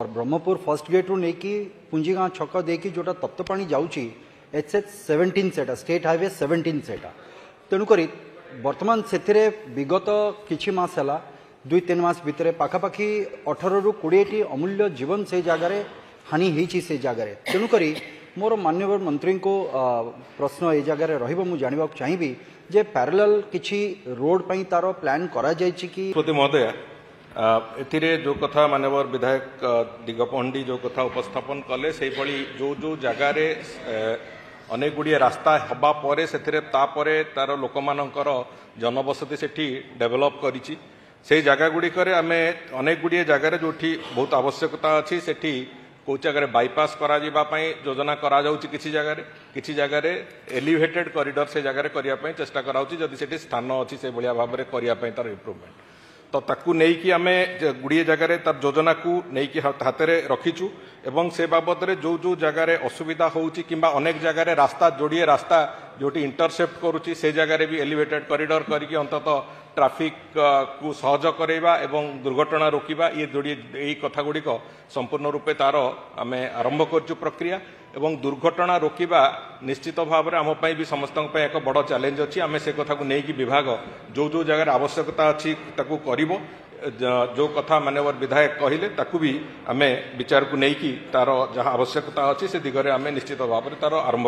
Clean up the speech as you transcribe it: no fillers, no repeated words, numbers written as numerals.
Brahmapur first gate रू नहीं कि पुंजीगाँ छक देकी जोटा तप्तपाणी जाऊँगी एचएच 17 सेटा स्टेट हाईवे 17 सेटा तेणुक बर्तमान से विगत किछि मास है 2-3 मास भितर पाखापाखि 18 ରୁ 20 अमूल्य जीवन से जगार हानि होती से जगार तेणुक मोर माननीय मंत्री को प्रश्न ये जगार रु जानवा चाहिए जे पैरेलल किछि रोड पई तार प्लान करा जायछि कि महोदय एथिरे जो कथा माननीय विधायक दिगपहंडी जो कथा उपस्थापन कले से जो जो जगार अनेक गुड़िए रास्ता हवा परे से तार लोक मानकर जनबसति सेठी डेवलप करिछि से जगह गुड़िकर आम अनेक गुड़िए जगार जो बहुत आवश्यकता अच्छी सेठी कौ जगह बाईपास करा योजना करा किसी जगह एलिवेटेड कॉरिडोर से जगह करने चेष्टा कराउछि जदि स्थान अच्छी से भाया भाव में करने तार इम्प्रूवमेंट तो ताकू नहीं कि आम गुड़िए जगह तार योजना को नहीं हाथ में रखीचु एवं से बाबद जो जो जगह असुविधा होउछि किंबा अनेक जगह रास्ता जोड़िए रास्ता जोटी इंटरसेप्ट करुच्ची से जगह भी एलिवेटेड कॉरिडोर करके अंततः ट्रैफिक को सहज करवा एवं दुर्घटना रोकवा ये जोड़िए यही कथा गुड़िक संपूर्ण रूपे तार आम आरंभ करचु प्रक्रिया एवं दुर्घटना रोकवा निश्चित भाव में आम भी समस्त एक बड़ चैलेंज अच्छी आम से कथा को लेकिन विभाग जो जो जगह आवश्यकता अच्छी ताकू करिवो जो कथा माननीय विधायक कहले ताकू भी आम विचार को लेकिन तार जहाँ आवश्यकता अच्छी से दिगरे आम निश्चित भाव में तार आरंभ